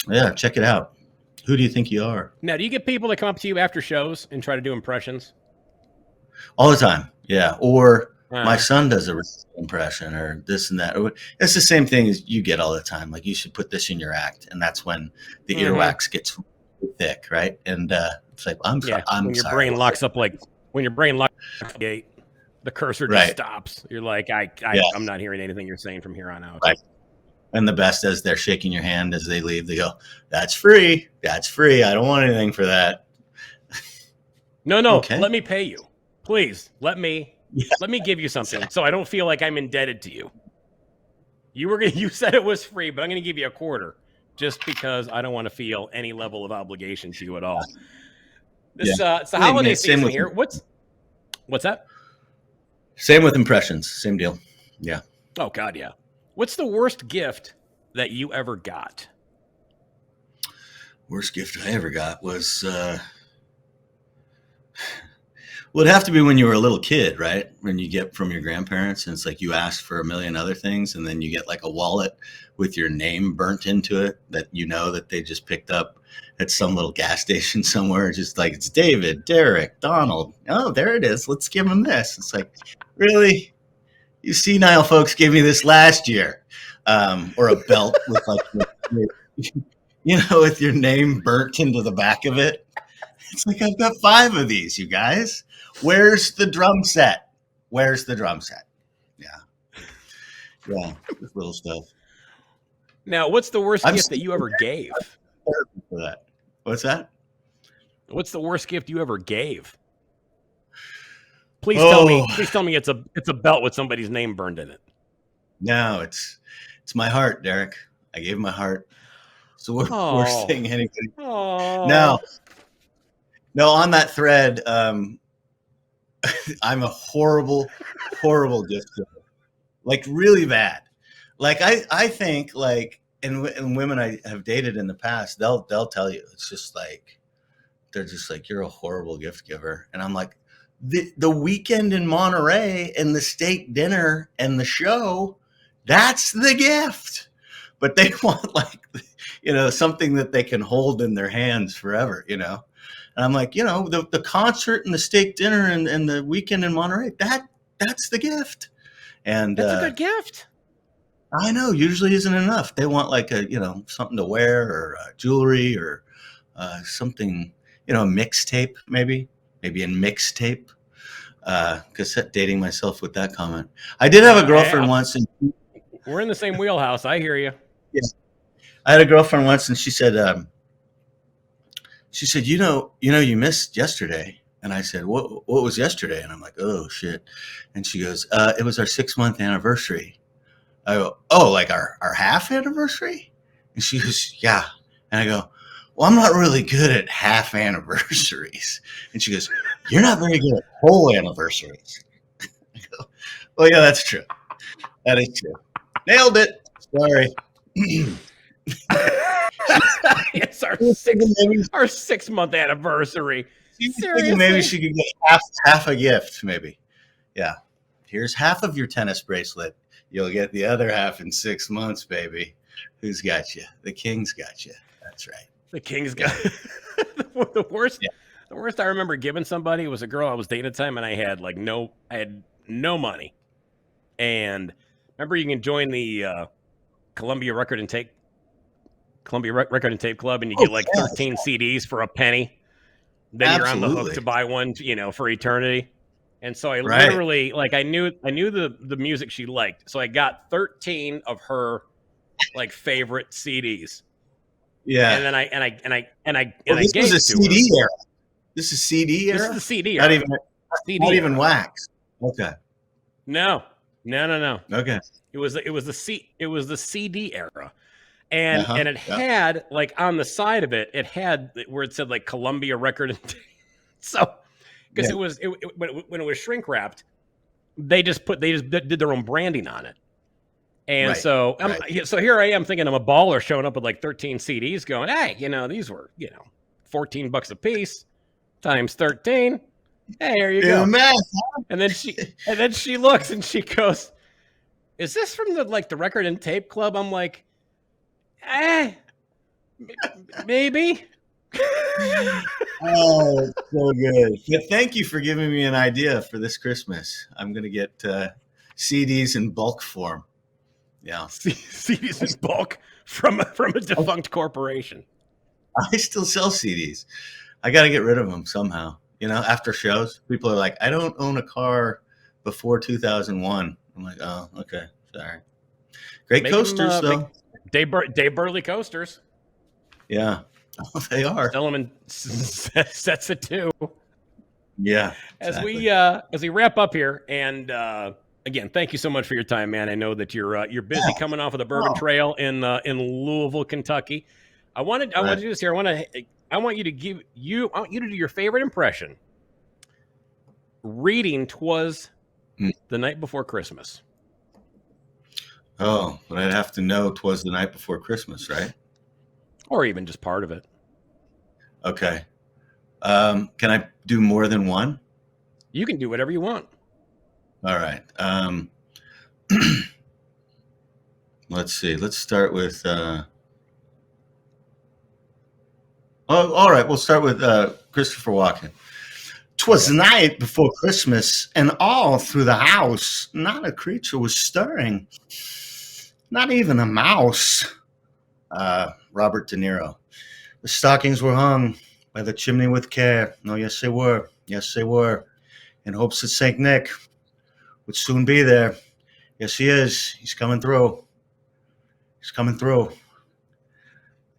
yeah, check it out. Who do you think you are? Now, do you get people that come up to you after shows and try to do impressions? All the time. Yeah. Or my son does a impression, or this and that. It's the same thing as you get all the time. Like, you should put this in your act. And that's when the earwax gets thick, right? And it's like, I'm sorry. When your brain locks up, like when your brain locks up the gate, the cursor just stops. You're like, I'm not hearing anything you're saying from here on out. Right. And the best, as they're shaking your hand as they leave, they go, that's free. That's free. I don't want anything for that. No. Okay. Let me pay you. Please, let me give you something so I don't feel like I'm indebted to you. You said it was free, but I'm going to give you a quarter just because I don't want to feel any level of obligation to you at all. It's the holiday season here. What's that? Same with impressions. Same deal. Yeah. Oh, God, yeah. What's the worst gift that you ever got? Worst gift I ever got was, well, it'd have to be when you were a little kid, right? When you get from your grandparents, and it's like you ask for a million other things, and then you get like a wallet with your name burnt into it that that they just picked up at some little gas station somewhere. Just like, it's David, Derek, Donald. Oh, there it is. Let's give him this. It's like, really? You senile folks gave me this last year. Or a belt with like, with your name burnt into the back of it. It's like, I've got 5 of these, you guys. Where's the drum set? Yeah. Yeah. This little stuff. Now, what's the worst gift that you ever gave? For that. What's that? What's the worst gift you ever gave? Please tell me it's a belt with somebody's name burned in it. No, it's my heart, Derek. I gave my heart. It's the worst thing anybody. No, on that thread, I'm a horrible gift giver. Like, really bad. Like, I think, like, and women I have dated in the past, they'll tell you, it's just like, they're just like, you're a horrible gift giver. And I'm like, the weekend in Monterey and the steak dinner and the show, that's the gift. But they want, like, something that they can hold in their hands forever, And I'm like, the concert and the steak dinner and the weekend in Monterey, that's the gift. And that's a good gift. I know, usually isn't enough. They want like a, something to wear, or jewelry, or something, a mixtape, maybe a mixtape. Because dating myself with that comment. I did have a girlfriend once, and we're in the same wheelhouse. I hear you. Yeah. I had a girlfriend once, and she said, you missed yesterday. And I said, what was yesterday? And I'm like, oh shit. And she goes, it was our 6-month anniversary. I go, oh, like our half anniversary? And she goes, yeah. And I go, well, I'm not really good at half anniversaries. And she goes, you're not very good at whole anniversaries. I go, well, yeah, that's true. That is true. Nailed it. Sorry. It's our 6-month anniversary. Seriously? Maybe she could get half a gift, maybe. Yeah. Here's half of your tennis bracelet. You'll get the other half in 6 months, baby. Who's got you? The king's got you. That's right. The king's got the worst. Yeah. The worst I remember giving somebody was a girl I was dating at the time, and I had no money. And remember, you can join the Columbia Record and Tape Club, and you get like 13 CDs for a penny. Then you're on the hook to buy one, for eternity. And so I literally, like, I knew the music she liked, so I got 13 of her like favorite CDs. Yeah, and then I this gave was a it to CD her. era. This is CD era. This is the CD Not era. even even wax. Okay. No. Okay. It was the CD era. And Uh-huh. and it had like on the side of it, it had where it said like Columbia Record and Tape. So because when it was shrink wrapped, they just did their own branding on it. And so here I am thinking I'm a baller showing up with like 13 CDs going, hey, these were, $14 a piece times 13. Hey, here you go. Math, And then she looks and she goes, is this from the Record and Tape Club? I'm like, maybe. Oh, so good. But thank you for giving me an idea for this Christmas. I'm going to get CDs in bulk form. Yeah. CDs in bulk from a defunct corporation. I still sell CDs. I got to get rid of them somehow. After shows, people are like, I don't own a car before 2001. I'm like, oh, okay. Sorry. Great coasters, though. Dave Burleigh coasters. Yeah. Oh, they are. Sell them in sets of 2. Yeah. Exactly. As we wrap up here, and again, thank you so much for your time, man. I know that you're busy coming off of the Bourbon Trail in Louisville, Kentucky. I want to do this here. I want you to do your favorite impression. Reading Twas the Night Before Christmas. Oh, but I'd have to know 'Twas the Night Before Christmas, right? Or even just part of it. Okay. Can I do more than one? You can do whatever you want. All right. Let's see. Let's start with. All right. We'll start with Christopher Walken. 'Twas the night before Christmas, and all through the house, not a creature was stirring, not even a mouse. Robert De Niro. The stockings were hung by the chimney with care. No, yes, they were. Yes, they were. In hopes that St. Nick would soon be there. Yes, he is. He's coming through. He's coming through.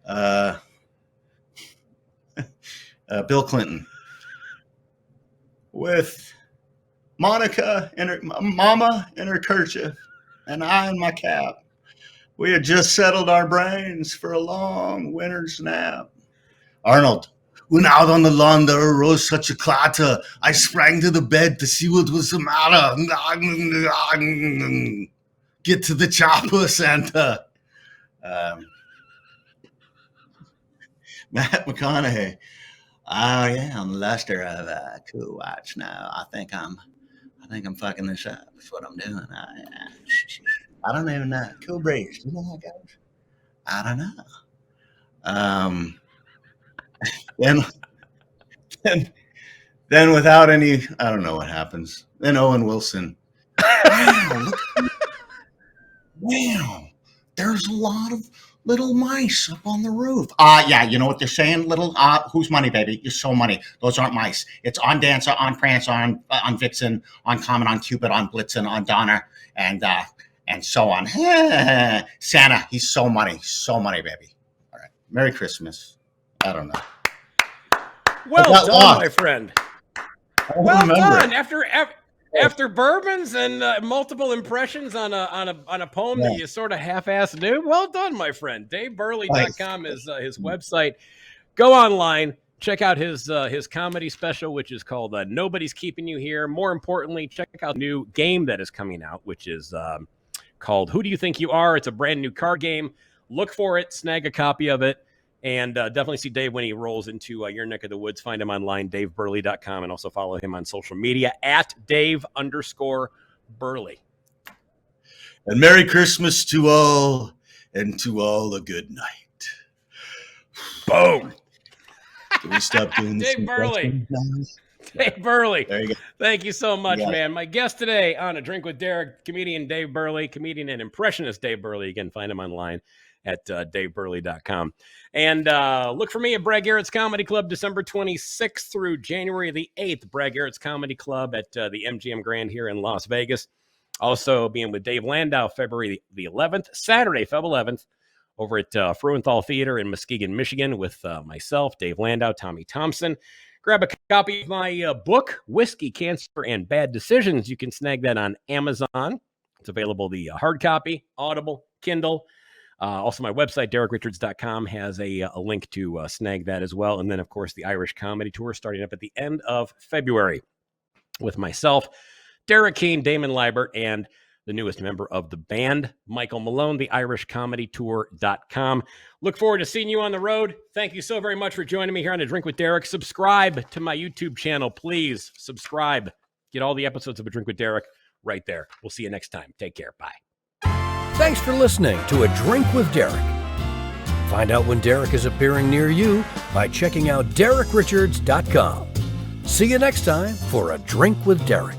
Bill Clinton. With Monica and her mama in her kerchief, and I in my cap. We had just settled our brains for a long winter's nap. Arnold. When out on the lawn there arose such a clatter, I sprang to the bed to see what was the matter. Get to the chopper, Santa. Matt McConaughey. Oh yeah, I'm the luster of Cool Watch now. I think I'm fucking this up. That's what I'm doing. I don't even know. Cool breeze. You know how it goes? I don't know. Then without any, I don't know what happens. Then Owen Wilson. Wow, there's a lot of little mice up on the roof. Yeah, you know what they're saying? Who's money, baby? You're so money. Those aren't mice. It's on Dancer, on Prancer, on Vixen, on Comet, on Cupid, on Blitzen, on Donner, and so on. Santa, he's so money, baby. All right, Merry Christmas. I don't know. Well done, my friend. Well done. After bourbons and multiple impressions on a poem that you sort of half-assed knew, well done, my friend. DaveBurleigh.com is his website. Go online, check out his comedy special, which is called Nobody's Keeping You Here. More importantly, check out the new game that is coming out, which is called Who Do You Think You Are? It's a brand new card game. Look for it, snag a copy of it. And definitely see Dave when he rolls into your neck of the woods. Find him online, DaveBurleigh.com, and also follow him on social media at Dave_Burleigh. And Merry Christmas to all, and to all a good night. Boom. Can we stop doing this? Dave Burleigh. Dave Burleigh. There you go. Thank you so much, You got it. man. My guest today on A Drink with Derek, comedian Dave Burleigh, comedian and impressionist Dave Burleigh. Again, find him online at daveburleigh.com. And look for me at Brad Garrett's Comedy Club, December 26th through January the 8th. Brad Garrett's Comedy Club at the MGM Grand here in Las Vegas. Also being with Dave Landau, February the 11th, Saturday, Feb 11th, over at Fruenthal Theater in Muskegon, Michigan, with myself, Dave Landau, Tommy Thompson. Grab a copy of my book, Whiskey, Cancer, and Bad Decisions. You can snag that on Amazon. It's available, the hard copy, Audible, Kindle. Also, my website, DerekRichards.com, has a link to snag that as well. And then, of course, the Irish Comedy Tour starting up at the end of February with myself, Derek Keane, Damon Liebert, and the newest member of the band, Michael Malone, the IrishComedyTour.com. Look forward to seeing you on the road. Thank you so very much for joining me here on A Drink with Derek. Subscribe to my YouTube channel, please. Subscribe. Get all the episodes of A Drink with Derek right there. We'll see you next time. Take care. Bye. Thanks for listening to A Drink with Derek. Find out when Derek is appearing near you by checking out DerekRichards.com. See you next time for A Drink with Derek.